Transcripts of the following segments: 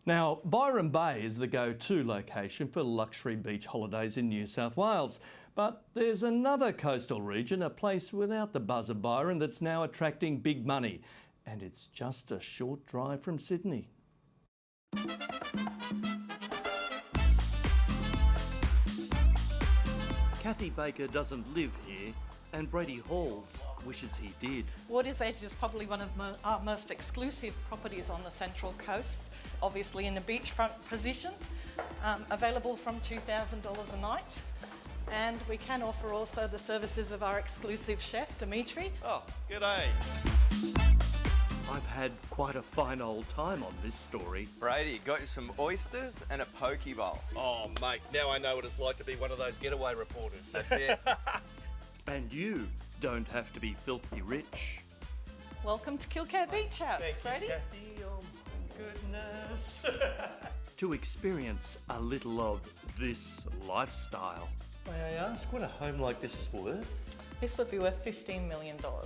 Now, Byron Bay is the go-to location for luxury beach holidays in New South Wales. But there's another coastal region, a place without the buzz of Byron, that's now attracting big money. And it's just a short drive from Sydney. Kathy Baker doesn't live here, and Brady Halls wishes he did. Waters Edge is probably one of our most exclusive properties on the Central Coast, obviously in a beachfront position, available from $2,000 a night. And we can offer also the services of our exclusive chef, Dimitri. Oh, g'day. I've had quite a fine old time on this story. Brady, got you some oysters and a poke bowl. Oh, mate, now I know what it's like to be one of those getaway reporters. That's it. And you don't have to be filthy rich. Welcome to Kilcare Beach House, Brady. Kathy, oh my goodness. To experience a little of this lifestyle. May I ask what a home like this is worth? This would be worth $15 million. Wow.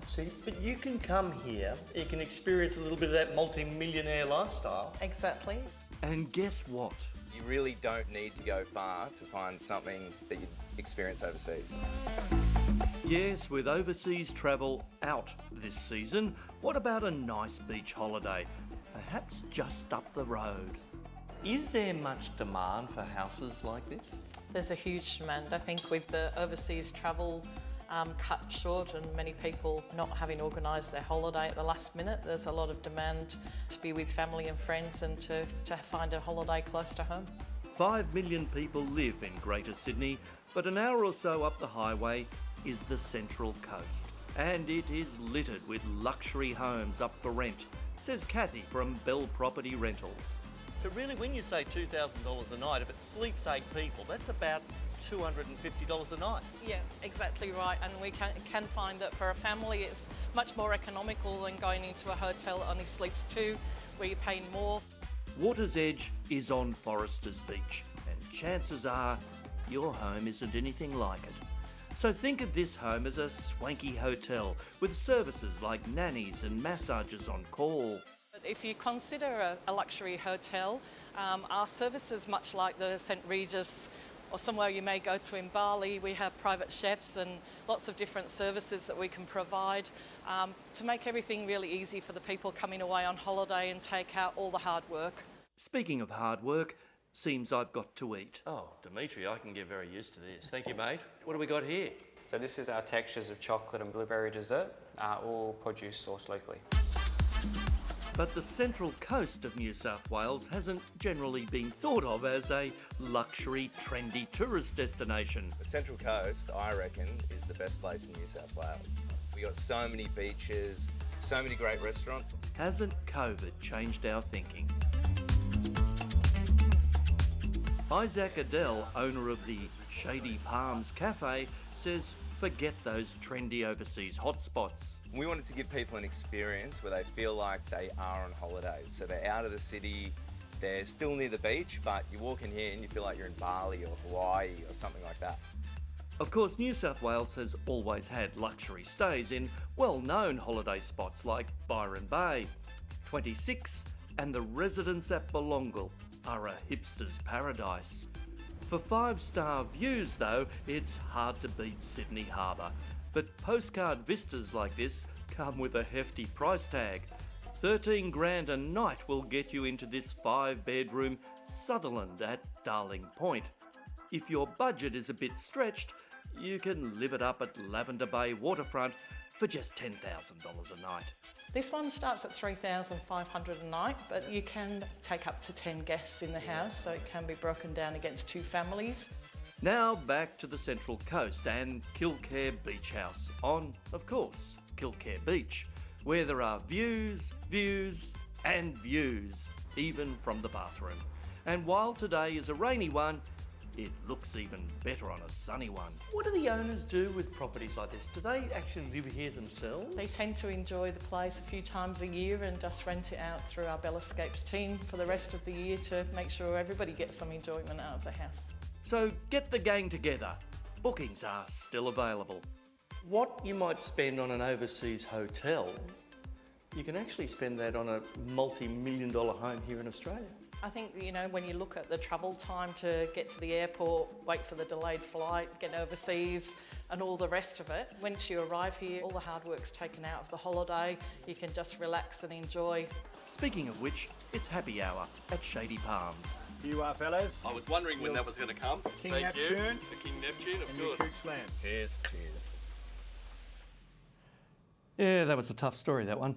See, but you can come here, you can experience a little bit of that multi-millionaire lifestyle. Exactly. And guess what? You really don't need to go far to find something that you'd experience overseas. Yes, with overseas travel out this season, what about a nice beach holiday? Perhaps just up the road. Is there much demand for houses like this? There's a huge demand. I think with the overseas travel cut short and many people not having organised their holiday at the last minute, there's a lot of demand to be with family and friends and to find a holiday close to home. 5 million people live in Greater Sydney, but an hour or so up the highway is the Central Coast. And it is littered with luxury homes up for rent, says Kathy from Bell Property Rentals. So really, when you say $2,000 a night, if it sleeps 8 people, that's about $250 a night. Yeah, exactly right. And we can find that for a family it's much more economical than going into a hotel that only sleeps 2, where you're paying more. Waters Edge is on Foresters Beach, and chances are your home isn't anything like it. So think of this home as a swanky hotel with services like nannies and massages on call. If you consider a luxury hotel, our services, much like the St Regis or somewhere you may go to in Bali, we have private chefs and lots of different services that we can provide to make everything really easy for the people coming away on holiday and take out all the hard work. Speaking of hard work, seems I've got to eat. Oh, Dimitri, I can get very used to this. Thank you, mate. What do we got here? So this is our textures of chocolate and blueberry dessert, all produce sourced locally. But the Central Coast of New South Wales hasn't generally been thought of as a luxury, trendy tourist destination. The Central Coast, I reckon, is the best place in New South Wales. We got so many beaches, so many great restaurants. Hasn't COVID changed our thinking? Isaac Adele, owner of the Shady Palms Cafe, says forget those trendy overseas hotspots. We wanted to give people an experience where they feel like they are on holidays. So they're out of the city, they're still near the beach, but you walk in here and you feel like you're in Bali or Hawaii or something like that. Of course, New South Wales has always had luxury stays in well-known holiday spots like Byron Bay. 26 and the residents at Belongal are a hipster's paradise. For 5-star views though, it's hard to beat Sydney Harbour. But postcard vistas like this come with a hefty price tag. 13 grand a night will get you into this 5-bedroom Sutherland at Darling Point. If your budget is a bit stretched, you can live it up at Lavender Bay waterfront for just $10,000 a night. This one starts at $3,500 a night, but you can take up to 10 guests in the house, so it can be broken down against 2 families. Now back to the Central Coast and Kilcare Beach House on, of course, Kilcare Beach, where there are views, views and views, even from the bathroom. And while today is a rainy one, it looks even better on a sunny one. What do the owners do with properties like this? Do they actually live here themselves? They tend to enjoy the place a few times a year and just rent it out through our Bell Escapes team for the rest of the year to make sure everybody gets some enjoyment out of the house. So get the gang together. Bookings are still available. What you might spend on an overseas hotel, you can actually spend that on a multi-million-dollar home here in Australia. I think, you know, when you look at the travel time to get to the airport, wait for the delayed flight, get overseas and all the rest of it, once you arrive here, all the hard work's taken out of the holiday. You can just relax and enjoy. Speaking of which, it's happy hour at Shady Palms. Here you are, fellas. I was wondering when that was going to come. King Thank you. Neptune. The King Neptune, of And your course. Cook Slam. Cheers. Cheers. Yeah, that was a tough story, that one.